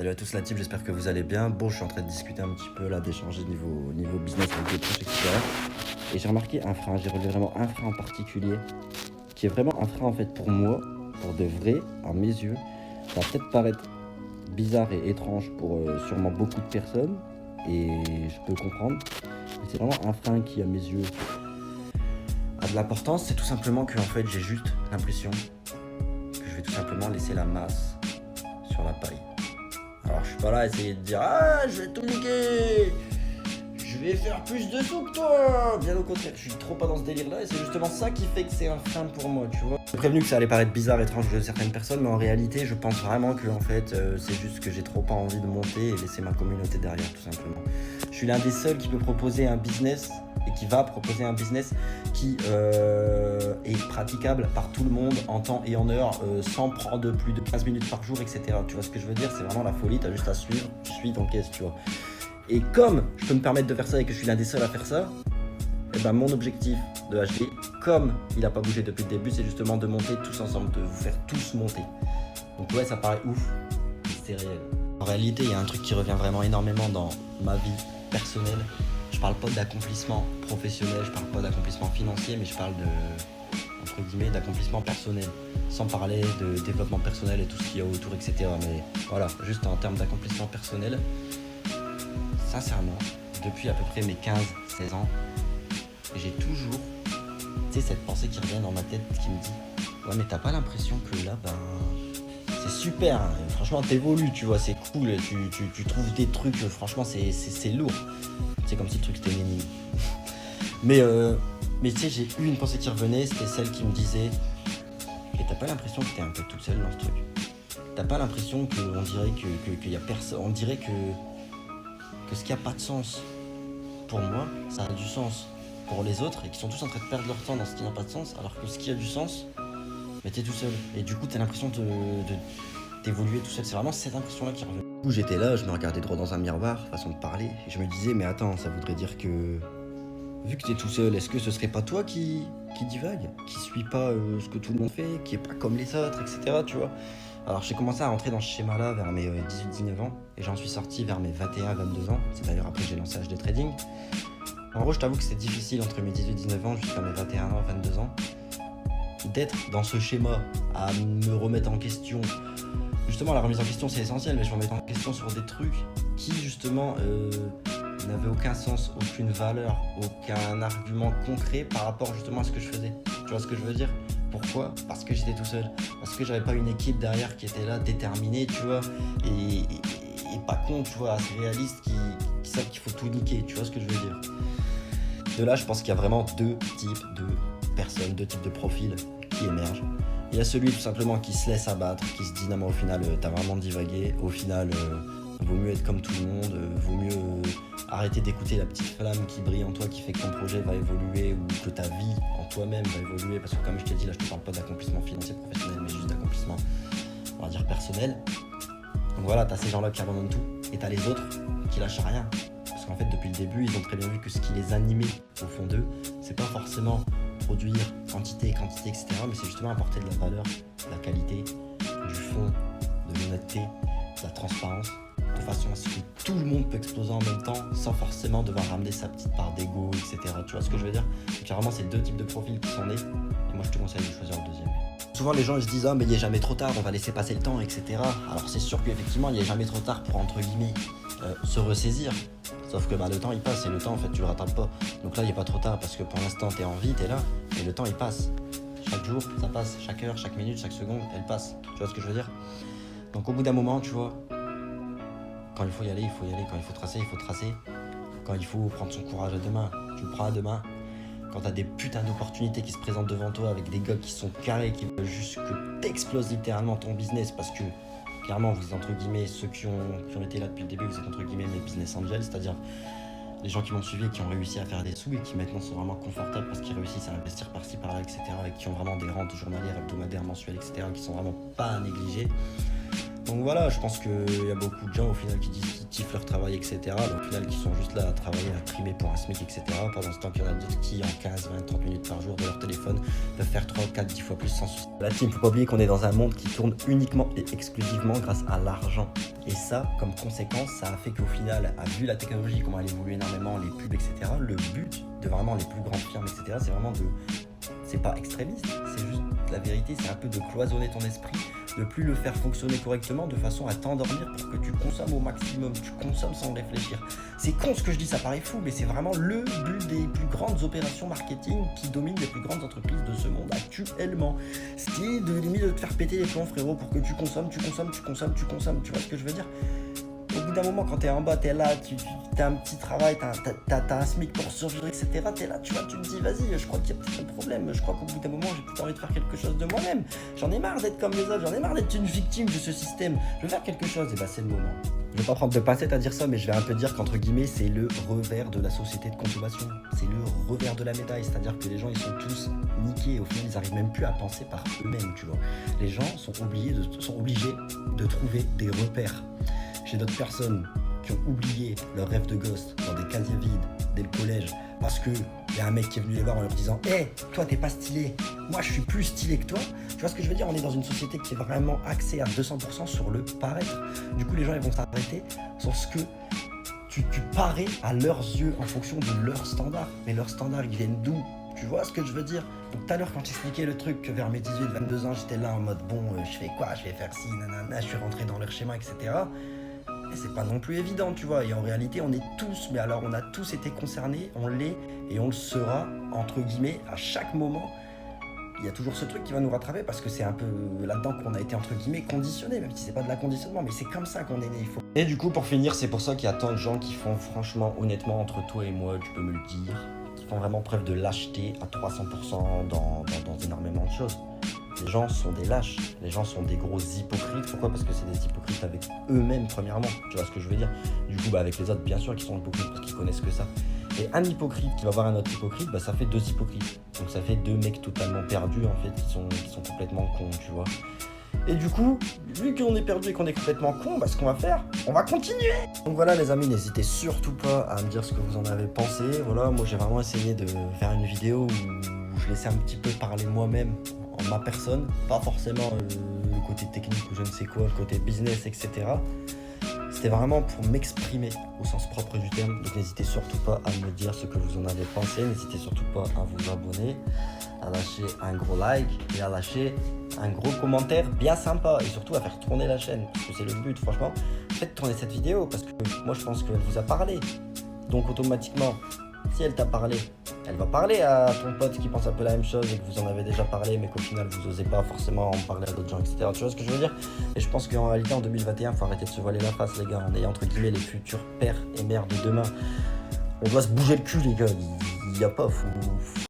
Salut à tous la team, j'espère que vous allez bien. Bon, je suis en train de discuter un petit peu là, d'échanger niveau business avec des proches, etc. Et j'ai remarqué un frein, j'ai relevé vraiment un frein en particulier, qui est vraiment un frein en fait pour moi, pour de vrai, à mes yeux. Ça va peut-être paraître bizarre et étrange pour sûrement beaucoup de personnes, et je peux comprendre. Mais c'est vraiment un frein qui, à mes yeux, a de l'importance. C'est tout simplement que en fait, j'ai juste l'impression que je vais tout simplement laisser la masse sur la paille. Alors je suis pas là à essayer de dire ah je vais tout niquer, je vais faire plus de sous que toi. Bien au contraire, je suis trop pas dans ce délire là et c'est justement ça qui fait que c'est un frein pour moi, tu vois. J'ai prévenu que ça allait paraître bizarre, étrange de certaines personnes, mais en réalité je pense vraiment que en fait c'est juste que j'ai trop pas envie de monter et laisser ma communauté derrière tout simplement. Je suis l'un des seuls qui peut proposer un business et qui va proposer un business qui est praticable par tout le monde en temps et en heure, sans prendre plus de 15 minutes par jour, etc. Tu vois ce que je veux dire? C'est vraiment la folie, t'as juste à suivre, tu suis, t'encaisses, tu vois. Et comme je peux me permettre de faire ça et que je suis l'un des seuls à faire ça, et ben mon objectif de HD, comme il n'a pas bougé depuis le début, c'est justement de monter tous ensemble, de vous faire tous monter. Donc ouais, ça paraît ouf, mais c'est réel. En réalité, il y a un truc qui revient vraiment énormément dans ma vie personnelle. Je parle pas d'accomplissement professionnel, je parle pas d'accomplissement financier, mais je parle entre guillemets, d'accomplissement personnel. Sans parler de développement personnel et tout ce qu'il y a autour, etc. Mais voilà, juste en termes d'accomplissement personnel, sincèrement, depuis à peu près mes 15-16 ans, j'ai toujours, cette pensée qui revient dans ma tête qui me dit ouais mais t'as pas l'impression que là, c'est super, hein. Franchement t'évolues, tu vois, c'est cool, tu trouves des trucs, franchement c'est lourd. C'est comme si le truc c'était une énigme. Mais tu sais, j'ai eu une pensée qui revenait, c'était celle qui me disait et t'as pas l'impression que t'es un peu toute seule dans ce truc? T'as pas l'impression qu'on dirait qu'il y a personne, on dirait que ce qui a pas de sens pour moi, ça a du sens pour les autres et qui sont tous en train de perdre leur temps dans ce qui n'a pas de sens, alors que ce qui a du sens, mais t'es tout seul. Et du coup, t'as l'impression d'évoluer tout seul. C'est vraiment cette impression-là qui revient. Du coup, j'étais là, je me regardais droit dans un miroir, façon de parler, et je me disais, mais attends, ça voudrait dire que, vu que t'es tout seul, est-ce que ce serait pas toi qui divague, qui suit pas ce que tout le monde fait, qui est pas comme les autres, etc., tu vois? Alors j'ai commencé à rentrer dans ce schéma-là vers mes 18-19 ans, et j'en suis sorti vers mes 21-22 ans, c'est d'ailleurs après que j'ai lancé HD Trading. En gros, je t'avoue que c'était difficile entre mes 18-19 ans jusqu'à mes 21 ans, 22 ans, d'être dans ce schéma, à me remettre en question. Justement, la remise en question, c'est essentiel, mais je me remets en question sur des trucs qui, justement, n'avaient aucun sens, aucune valeur, aucun argument concret par rapport, justement, à ce que je faisais. Tu vois ce que je veux dire? Pourquoi? Parce que j'étais tout seul. Parce que j'avais pas une équipe derrière qui était là, déterminée, tu vois, et pas con, tu vois, assez réaliste, qui savent qu'il faut tout niquer, tu vois ce que je veux dire? De là, je pense qu'il y a vraiment deux types de personnes, deux types de profils qui émergent. Il y a celui tout simplement qui se laisse abattre, qui se dit non mais au final t'as vraiment divagué, au final vaut mieux être comme tout le monde, vaut mieux arrêter d'écouter la petite flamme qui brille en toi, qui fait que ton projet va évoluer ou que ta vie en toi-même va évoluer, parce que comme je t'ai dit là, je te parle pas d'accomplissement financier professionnel, mais juste d'accomplissement, on va dire personnel. Donc voilà, t'as ces gens-là qui abandonnent tout, et t'as les autres qui lâchent rien. Parce qu'en fait, depuis le début, ils ont très bien vu que ce qui les animait au fond d'eux, c'est pas forcément produire quantité, etc. Mais c'est justement apporter de la valeur, de la qualité, du fond, de l'honnêteté, de la transparence, de façon à ce que tout le monde peut exploser en même temps sans forcément devoir ramener sa petite part d'ego, etc. Tu vois ce que je veux dire? Donc vraiment, c'est deux types de profils qui sont nés, et moi je te conseille de choisir le deuxième. Souvent les gens ils se disent ah mais il n'est jamais trop tard, on va laisser passer le temps, etc. Alors c'est sûr qu'effectivement il n'est jamais trop tard pour entre guillemets se ressaisir. Sauf que le temps il passe et le temps en fait tu le rattrapes pas. Donc là il n'est pas trop tard parce que pour l'instant t'es en vie, t'es là et le temps il passe. Chaque jour ça passe, chaque heure, chaque minute, chaque seconde elle passe. Tu vois ce que je veux dire? Donc au bout d'un moment tu vois, quand il faut y aller, il faut y aller. Quand il faut tracer, il faut tracer. Quand il faut prendre son courage à deux mains, tu le prends à deux mains. Quand t'as des putains d'opportunités qui se présentent devant toi avec des gars qui sont carrés, qui veulent juste que t'exploses littéralement ton business parce que clairement vous êtes entre guillemets ceux qui ont été là depuis le début, vous êtes entre guillemets mes business angels, c'est-à-dire les gens qui m'ont suivi et qui ont réussi à faire des sous et qui maintenant sont vraiment confortables parce qu'ils réussissent à investir par-ci par-là, etc. et qui ont vraiment des rentes journalières, hebdomadaires, mensuelles, etc. qui sont vraiment pas à négliger. Donc voilà, je pense qu'il y a beaucoup de gens au final qui disent qu'ils kiffent leur travail, etc. Mais au final qui sont juste là à travailler, à trimer pour un SMIC, etc. Pendant ce temps qu'il y en a d'autres qui, en 15, 20, 30 minutes par jour de leur téléphone, peuvent faire 3, 4, 10 fois plus sans souci. La team, faut pas oublier qu'on est dans un monde qui tourne uniquement et exclusivement grâce à l'argent. Et ça, comme conséquence, ça a fait qu'au final, vu la technologie, comment elle évolue énormément, les pubs, etc., le but de vraiment les plus grandes firmes, etc., c'est vraiment de... C'est pas extrémiste, c'est juste la vérité, c'est un peu de cloisonner ton esprit, de plus le faire fonctionner correctement de façon à t'endormir pour que tu consommes au maximum, tu consommes sans réfléchir. C'est con ce que je dis, ça paraît fou, mais c'est vraiment le but des plus grandes opérations marketing qui dominent les plus grandes entreprises de ce monde actuellement. C'est de limite de te faire péter les plombs, frérot, pour que tu consommes, tu vois ce que je veux dire? Au bout d'un moment, quand t'es en bas, t'es là, t'as un petit travail, t'as un SMIC pour survivre, etc. T'es là, tu vois, tu te dis, vas-y, je crois qu'il y a peut-être un problème. Je crois qu'au bout d'un moment, j'ai peut-être envie de faire quelque chose de moi-même. J'en ai marre d'être comme les autres, j'en ai marre d'être une victime de ce système. Je veux faire quelque chose, et bah c'est le moment. Je vais pas prendre de pincettes à dire ça, mais je vais un peu dire qu'entre guillemets, c'est le revers de la société de consommation. C'est le revers de la médaille, c'est-à-dire que les gens, ils sont tous niqués. Au final, ils arrivent même plus à penser par eux-mêmes, tu vois. Les gens sont obligés de trouver des repères. J'ai d'autres personnes qui ont oublié leur rêve de gosse dans des casiers vides dès le collège parce que y a un mec qui est venu les voir en leur disant « Hey, toi t'es pas stylé, moi je suis plus stylé que toi ». Tu vois ce que je veux dire? On est dans une société qui est vraiment axée à 200% sur le paraître. Du coup les gens ils vont s'arrêter sur ce que tu parais à leurs yeux en fonction de leurs standards. Mais leurs standards ils viennent d'où? Tu vois ce que je veux dire? Donc tout à l'heure quand j'expliquais le truc que vers mes 18-22 ans j'étais là en mode bon je fais quoi? Je vais faire ci, nanana, je suis rentré dans leur schéma, etc. Et c'est pas non plus évident, tu vois. Et en réalité, on est tous, mais alors on a tous été concernés, on l'est et on le sera, entre guillemets, à chaque moment. Il y a toujours ce truc qui va nous rattraper parce que c'est un peu là-dedans qu'on a été, entre guillemets, conditionné, même si c'est pas de la conditionnement, mais c'est comme ça qu'on est né. Et du coup, pour finir, c'est pour ça qu'il y a tant de gens qui font, franchement, honnêtement, entre toi et moi, tu peux me le dire, qui font vraiment preuve de lâcheté à 300% dans énormément de choses. Les gens sont des lâches, les gens sont des gros hypocrites. Pourquoi? Parce que c'est des hypocrites avec eux-mêmes, premièrement. Tu vois ce que je veux dire? Du coup, avec les autres, bien sûr, qui sont hypocrites parce qu'ils connaissent que ça. Et un hypocrite qui va voir un autre hypocrite, ça fait deux hypocrites. Donc ça fait deux mecs totalement perdus, en fait, qui sont complètement cons, tu vois. Et du coup, vu qu'on est perdu et qu'on est complètement con, ce qu'on va faire, on va continuer. Donc voilà les amis, n'hésitez surtout pas à me dire ce que vous en avez pensé. Voilà, moi j'ai vraiment essayé de faire une vidéo où je laissais un petit peu parler moi-même en ma personne, pas forcément le côté technique ou je ne sais quoi, le côté business, etc. C'était vraiment pour m'exprimer au sens propre du terme. Donc n'hésitez surtout pas à me dire ce que vous en avez pensé. N'hésitez surtout pas à vous abonner, à lâcher un gros like et à lâcher un gros commentaire bien sympa. Et surtout à faire tourner la chaîne, parce que c'est le but, franchement. Faites tourner cette vidéo, parce que moi je pense qu'elle vous a parlé. Donc automatiquement, si elle t'a parlé, elle va parler à ton pote qui pense un peu la même chose et que vous en avez déjà parlé mais qu'au final vous n'osez pas forcément en parler à d'autres gens, etc. Tu vois ce que je veux dire? Et je pense qu'en réalité en 2021, il faut arrêter de se voiler la face les gars. On est entre guillemets les futurs pères et mères de demain. On doit se bouger le cul les gars, il n'y a pas, faut